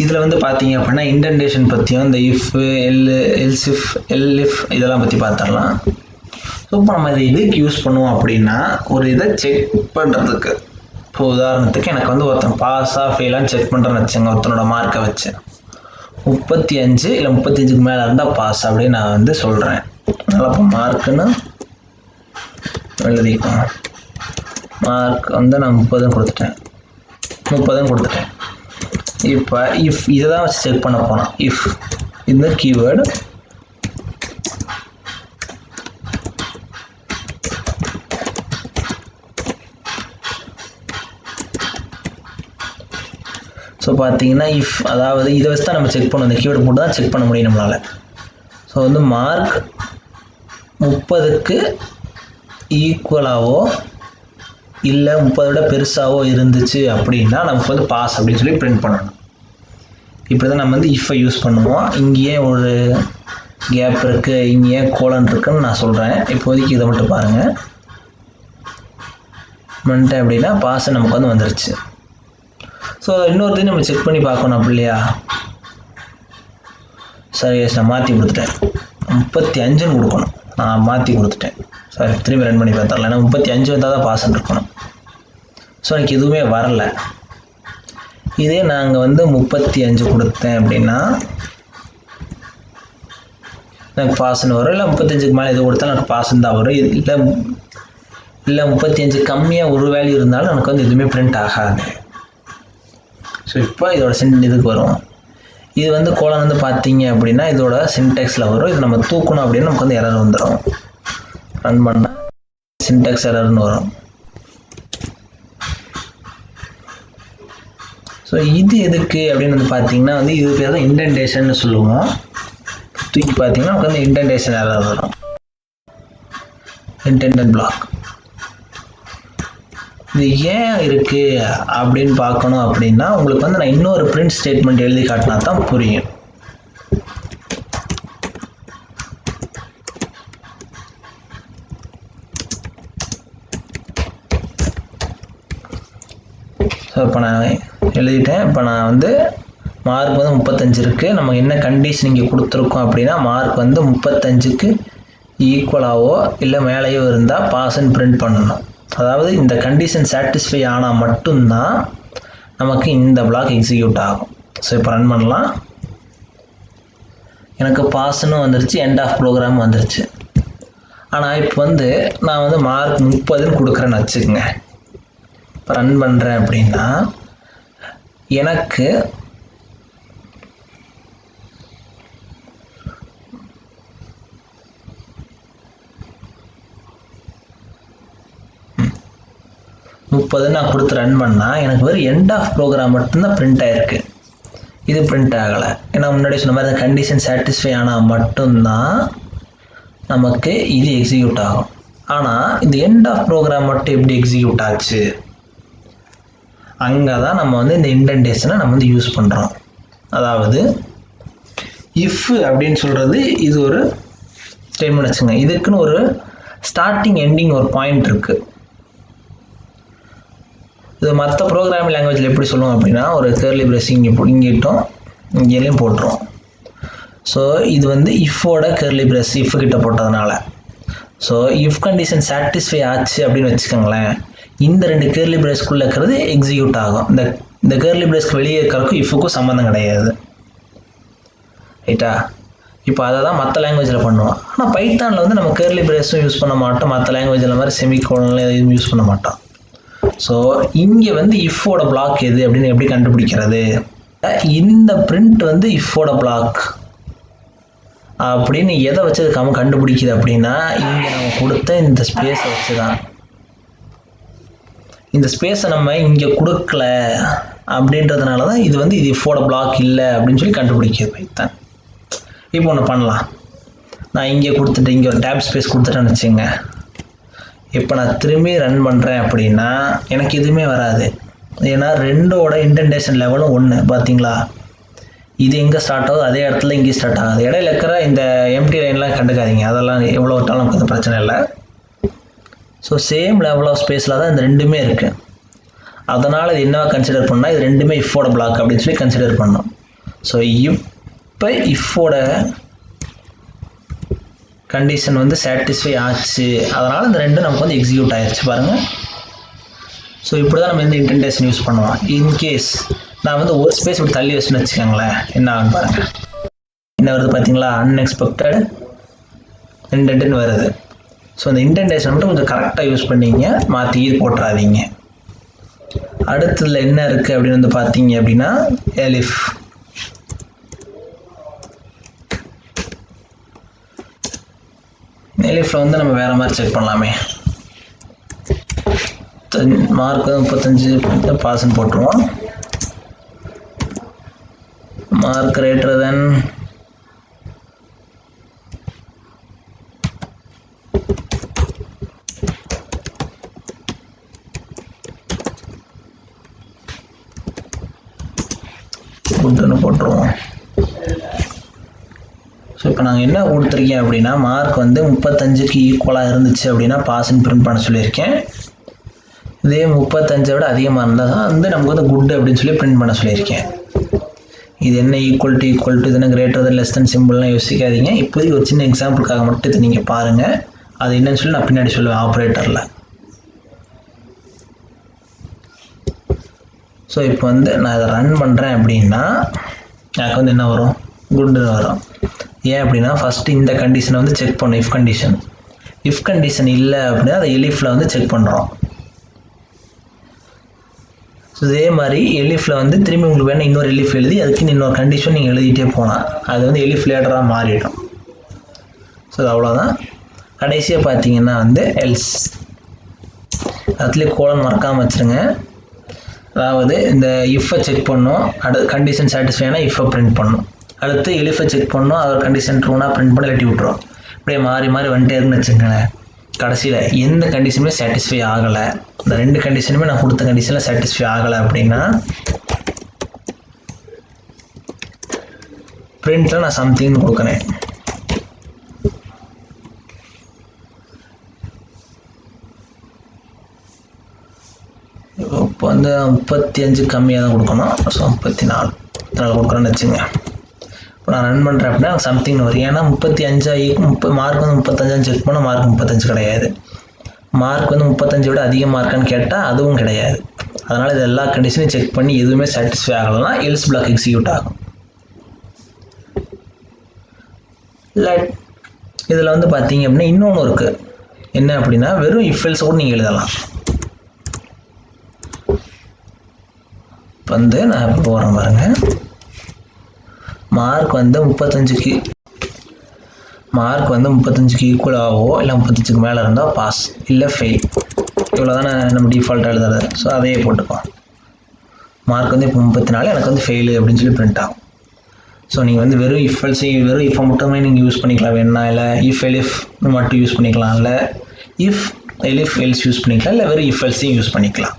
இதில் வந்து பார்த்தீங்க அப்படின்னா இன்டென்டேஷன் பற்றியும் இந்த இஃப் எல்சிஃப் எல்இஃப் இதெல்லாம் பற்றி பார்த்துடலாம். ஸோ இப்போ நம்ம இதை இதுக்கு யூஸ் பண்ணுவோம் அப்படின்னா ஒரு இதை செக் பண்ணுறதுக்கு. இப்போ உதாரணத்துக்கு எனக்கு வந்து ஒருத்தன் பாஸாக ஃபெயிலான்னு செக் பண்ணுறேன்னு வச்சுங்க. ஒருத்தனோட மார்க்கை வச்சு 35 இல்லை 35க்கு மேலே இருந்தால் பாஸ் அப்படின்னு நான் வந்து சொல்கிறேன். அதனால் இப்போ மார்க்குன்னு எழுதிக்கலாம். மார்க் வந்து நான் 30 கொடுத்துட்டேன். இப்போ இஃப் இதை தான் வச்சு செக் பண்ண போனோம். இஃப் இந்த கீவேர்டு ஸோ பார்த்தீங்கன்னா இஃப் அதாவது இதை வச்சு தான் நம்ம செக் பண்ணணும். இந்த கீவேர்டு போட்டு தான் செக் பண்ண முடியும் நம்மளால். ஸோ வந்து மார்க் 30க்கு ஈக்குவலாகவோ இல்லை 30 விட பெருசாகவோ இருந்துச்சு அப்படின்னா நமக்கு வந்து பாஸ் அப்படின்னு சொல்லி பிரிண்ட் பண்ணணும். இப்படி தான் நம்ம வந்து இஃப்பை யூஸ் பண்ணுவோம். இங்கேயே ஒரு கேப் இருக்குது, இங்கேயே கோலன் இருக்குன்னு நான் சொல்கிறேன். இப்போதைக்கு இதை மட்டும் பாருங்கள். பண்ணிட்டேன் அப்படின்னா பாஸ் நமக்கு வந்து வந்துருச்சு. ஸோ இன்னொருத்தையும் நம்ம செக் பண்ணி பார்க்கணும் அப்படி இல்லையா? சரி, நான் மாற்றி கொடுத்துட்டேன். 35ன்னு கொடுக்கணும். நான் மாற்றி கொடுத்துட்டேன். சரி, திரும்பி ரன் பண்ணி பார்த்துடலாம். ஏன்னா 35 வந்தால் தான் பாஸ்ன்னு இருக்கணும். ஸோ எனக்கு எதுவுமே வரலை. இதே நாங்கள் வந்து 35 கொடுத்தேன் அப்படின்னா எனக்கு பாஸ்ன்னு வரும். இல்லை 35க்கு மேலே எது கொடுத்தாலும் எனக்கு பாஸ்ன்னு தான் வரும். இல்லை 35 கம்மியாக ஒரு வேல்யூ இருந்தாலும் எனக்கு வந்து எதுவுமே பிரிண்ட் ஆகாது. ஸோ இப்போ இதோட இதுக்கு வரும். இது வந்து கோலன் வந்து பார்த்தீங்க அப்படின்னா இதோட சின்டெக்ஸில் வரும். இது நம்ம தூக்கணும் அப்படின்னா நமக்கு வந்து எரர் வந்துடும். ரன் பண்ணால் சின்டெக்ஸ் எரர்னு வரும். ஸோ இது எதுக்கு அப்படின்னு வந்து பார்த்தீங்கன்னா வந்து இது பேர் தான் இன்டென்டேஷன் சொல்லுவோம். தூக்கி பார்த்தீங்கன்னா நமக்கு வந்து இன்டென்டேஷன் எரர் வரும். இன்டெண்டட் பிளாக் இது ஏன் இருக்குது அப்படின்னு பார்க்கணும் அப்படின்னா உங்களுக்கு வந்து நான் இன்னொரு பிரிண்ட் ஸ்டேட்மெண்ட் எழுதி காட்டினா தான் புரியும். ஸோ இப்போ நான் எழுதிட்டேன். இப்போ நான் வந்து மார்க் வந்து 35 இருக்குது. நம்ம என்ன கண்டிஷன் இங்கே கொடுத்துருக்கோம் அப்படின்னா மார்க் வந்து 35க்கு ஈக்குவலாகவோ இல்லை மேலேயோ இருந்தால் பாஸ்ன்னு பிரிண்ட் பண்ணணும். அதாவது இந்த கண்டிஷன் சாட்டிஸ்ஃபை ஆனால் மட்டும்தான் நமக்கு இந்த பிளாக் எக்ஸிக்யூட் ஆகும். ஸோ இப்போ ரன் பண்ணலாம். எனக்கு பாஸ்ன்னு வந்துருச்சு, எண்ட் ஆஃப் ப்ரோக்ராம் வந்துருச்சு. ஆனால் இப்போ வந்து நான் வந்து மார்க் 30ன்னு கொடுக்குறேன்னு வச்சுக்கோங்க. இப்போ ரன் பண்ணுறேன் அப்படின்னா எனக்கு நான் கொடுத்து ரன் பண்ணால் எனக்கு வெறும் எண்ட் ஆஃப் ப்ரோக்ராம் மட்டும்தான் பிரிண்ட் ஆகிருக்கு. இது பிரிண்ட் ஆகலை. ஏன்னா முன்னாடி சொன்ன மாதிரி கண்டிஷன் சாட்டிஸ்ஃபை ஆனால் மட்டும்தான் நமக்கு இது எக்ஸிக்யூட் ஆகும். ஆனால் இந்த எண்ட் ஆஃப் ப்ரோக்ராம் மட்டும் எப்படி எக்ஸிக்யூட் ஆச்சு? அங்கே தான் நம்ம வந்து இந்த இன்டென்டேஷனை நம்ம வந்து யூஸ் பண்ணுறோம். அதாவது இஃப் அப்படின்னு சொல்கிறது இது ஒரு ஸ்டேட்மெண்ட் வச்சுங்க. இதுக்குன்னு ஒரு ஸ்டார்டிங் எண்டிங் ஒரு பாயிண்ட் இருக்குது. இது மற்ற ப்ரோக்ராமிங் லாங்குவேஜில் எப்படி சொல்லுவோம் அப்படின்னா ஒரு கர்லி பிரேஸ் இங்கிட்டும் இங்கேயும் போட்டுரும். ஸோ இது வந்து இஃபோட கர்லி பிரேஸ் இஃப் கிட்ட போட்டதுனால. ஸோ இஃப் கண்டிஷன் சாட்டிஸ்ஃபை ஆச்சு அப்படின்னு வச்சுக்கோங்களேன், இந்த 2 கர்லி பிரேஸ்க்குள்ளே இருக்கிறது எக்ஸிக்யூட் ஆகும். இந்த கர்லி பிரேஸ்க்கு வெளியே இருக்கிறதுக்கும் இஃபுக்கும் சம்மந்தம் கிடையாது. ரைட்டா? இப்போ அதை தான் மற்ற லாங்குவேஜில் பண்ணுவோம். ஆனால் பைத்தானில் வந்து நம்ம கர்லி பிரேஸும் யூஸ் பண்ண மாட்டோம். மற்ற லாங்குவேஜில் மாதிரி செமிகோலன்ல எதுவும் யூஸ் பண்ண மாட்டோம். ஸோ இங்கே வந்து இஃபோட பிளாக் எது அப்படின்னு எப்படி கண்டுபிடிக்கிறது? இந்த பிரிண்ட் வந்து இஃபோட பிளாக் அப்படின்னு எதை வச்சு கண்டுபிடிக்குது அப்படின்னா இங்கே நம்ம கொடுத்த இந்த ஸ்பேஸை வச்சு தான். இந்த ஸ்பேஸை நம்ம இங்கே கொடுக்கல அப்படின்றதுனால தான் இது வந்து இது இஃபோட பிளாக் இல்லை அப்படின்னு சொல்லி கண்டுபிடிக்கிறது பைத்தான். இப்போ ஒன்று பண்ணலாம். நான் இங்கே கொடுத்துட்டு இங்கே ஒரு டேப் ஸ்பேஸ் கொடுத்துட்டேன்னு வச்சுங்க. இப்போ நான் திரும்பி ரன் பண்ணுறேன் அப்படின்னா எனக்கு எதுவுமே வராது. ஏன்னா ரெண்டோட இன்டென்டேஷன் லெவலும் ஒன்று. பார்த்தீங்களா? இது எங்கே ஸ்டார்ட் ஆகுது அதே இடத்துல இங்கே ஸ்டார்ட் ஆகுது. இடையில இருக்கிற இந்த எம்டி லைன்லாம் கண்டுக்காதீங்க. அதெல்லாம் எவ்வளோ விட்டாலும் நமக்கு அது பிரச்சனை இல்லை. ஸோ சேம் லெவல் ஆஃப் ஸ்பேஸில் தான் இந்த ரெண்டுமே இருக்குது. அதனால் இது என்னவா கன்சிடர் பண்ணால் இது ரெண்டுமே இஃபோட பிளாக் அப்படின்னு சொல்லி கன்சிடர் பண்ணோம். ஸோ இப்போ இஃபோட கண்டிஷன் வந்து சாட்டிஸ்ஃபை ஆச்சு, அதனால் இந்த ரெண்டும் நமக்கு வந்து எக்ஸிக்யூட் ஆயிடுச்சு பாருங்கள். ஸோ இப்படி தான் நம்ம இந்த இன்டென்டேஷன் யூஸ் பண்ணுவோம். இன்கேஸ் நான் வந்து ஒரு ஸ்பேஸ் இப்படி தள்ளி வச்சுன்னு வச்சுக்கோங்களேன், என்ன ஆகுன்னு பாருங்கள். என்ன வருது பார்த்தீங்களா, அன்எக்ஸ்பெக்டட் இன்டென்ட்னு வருது. ஸோ இந்த இன்டென்டேஷன் மட்டும் கொஞ்சம் கரெக்டாக யூஸ் பண்ணிங்க, மாற்றி போட்டுறாதீங்க. அடுத்ததில் என்ன இருக்குது அப்படின்னு வந்து பார்த்தீங்க அப்படின்னா எலிஃப். எலிஃபில் வந்து நம்ம வேறு மாதிரி செக் பண்ணலாமே. மார்க் 35 பாஸ்ன்னு போட்டுருவோம். மார்க் கிரேட்டர் தென் குட்னு போட்டுருவோம். ஸோ இப்போ நாங்கள் என்ன கொடுத்துருக்கேன் அப்படின்னா, மார்க் வந்து 35க்கு ஈக்குவலாக இருந்துச்சு அப்படின்னா பாஸ்ன்னு பிரிண்ட் பண்ண சொல்லியிருக்கேன். இதே 35 விட அதிகமாக இருந்தால் தான் வந்து நமக்கு வந்து குட் அப்படின்னு சொல்லி பிரிண்ட் பண்ண சொல்லியிருக்கேன். இது என்ன ஈக்குவல் டு இது என்ன கிரேட்டர் தென் லெஸ் தென் சிம்பிள்லாம் யோசிக்காதீங்க. இப்போதைக்கு ஒரு சின்ன எக்ஸாம்பிளுக்காக மட்டும் இதை நீங்கள் பாருங்கள். அது என்னன்னு சொல்லி நான் பின்னாடி சொல்லுவேன் ஆப்ரேட்டரில். ஸோ இப்போ வந்து நான் இதை ரன் பண்ணுறேன் அப்படின்னா எனக்கு வந்து என்ன வரும், குட்னு வரும். ஏன் அப்படின்னா ஃபஸ்ட்டு இந்த கண்டிஷனை வந்து செக் பண்ணணும், இஃப் கண்டிஷன் இல்லை அப்படின்னா அதை எலிஃபில் வந்து செக் பண்ணுறோம். ஸோ இதே மாதிரி எலிஃபில் வந்து திரும்பி உங்களுக்கு வேணும் இன்னொரு எலிஃப் எழுதி அதுக்கு இன்னொரு கண்டிஷன் நீங்கள் எழுதிட்டே போனால் அது வந்து எலிஃப் லேட்டராக மாறிடும். ஸோ அவ்வளோதான். கடைசியாக பார்த்தீங்கன்னா வந்து எல்ஸ், அதுலேயே கோலன் மறக்காமல் வச்சுருங்க. அதாவது இந்த இஃப்பை செக் பண்ணோம், அடுத்து கண்டிஷன் சாட்டிஸ்ஃபைனா இஃப்பை பிரிண்ட் பண்ணணும், அடுத்து எலிஃபை செக் பண்ணோம், அதோட கண்டிஷன் ட்ரூனா பிரிண்ட் பண்ணி இல்லாட்டி விட்டுரும். இப்படியே மாறி மாறி வந்துட்டே இருக்குன்னு வச்சுக்கோங்களேன். கடைசியில் எந்த கண்டிஷனுமே சாட்டிஸ்ஃபை ஆகலை, இந்த ரெண்டு கண்டிஷனுமே நான் கொடுத்த கண்டிஷனில் சாட்டிஸ்ஃபை ஆகலை அப்படின்னா பிரிண்ட்டில் நான் சம்திங்னு கொடுக்குறேன். இப்போ வந்து 35 கம்மியாக தான் கொடுக்கணும். ஸோ 34 கொடுக்குறேன்னு வச்சுங்க. இப்போ நான் ரன் பண்ணுறேன் அப்படின்னா சம்திங்னு வரும். ஏன்னா 35 மார்க் வந்து 35 செக் பண்ணால் மார்க் 35 கிடையாது. மார்க் வந்து 35 விட அதிகமாக இருக்கான்னு கேட்டால் அதுவும் கிடையாது. அதனால் இது எல்லா கண்டிஷனையும் செக் பண்ணி எதுவுமே சாட்டிஸ்ஃபை ஆகலைன்னா எல்ஸ் பிளாக் எக்ஸிக்யூட் ஆகும். இல்லை இதில் வந்து பார்த்தீங்க அப்படின்னா இன்னொன்று இருக்குது. என்ன அப்படின்னா வெறும் இஃப் எல்ஸ் கூட நீங்கள் எழுதலாம். வந்து நான் இப்போ போகிறேன் பாருங்க. மார்க் வந்து 35க்கு ஈக்குவலாகவோ இல்லை 35க்கு மேலே இருந்தால் பாஸ் இல்லை ஃபெயில். இவ்வளோ தானே நம்ம டிஃபால்ட்டாக எழுதுறது. ஸோ அதையே போட்டுப்போம். மார்க் வந்து இப்போ 34, எனக்கு வந்து ஃபெயிலு அப்படின்னு சொல்லி பிரிண்ட் ஆகும். ஸோ நீங்கள் வந்து வெறும் இஃப்பை மட்டுமே நீங்கள் யூஸ் பண்ணிக்கலாம் வேணா, இல்லை இஃப் எலிஃப் மட்டும் யூஸ் பண்ணிக்கலாம், இல்லை இஃப் எலிஃப் எல்ஸ் யூஸ் பண்ணிக்கலாம், இல்லை வெறும் இஃப் எல்ஸையும் யூஸ் பண்ணிக்கலாம்.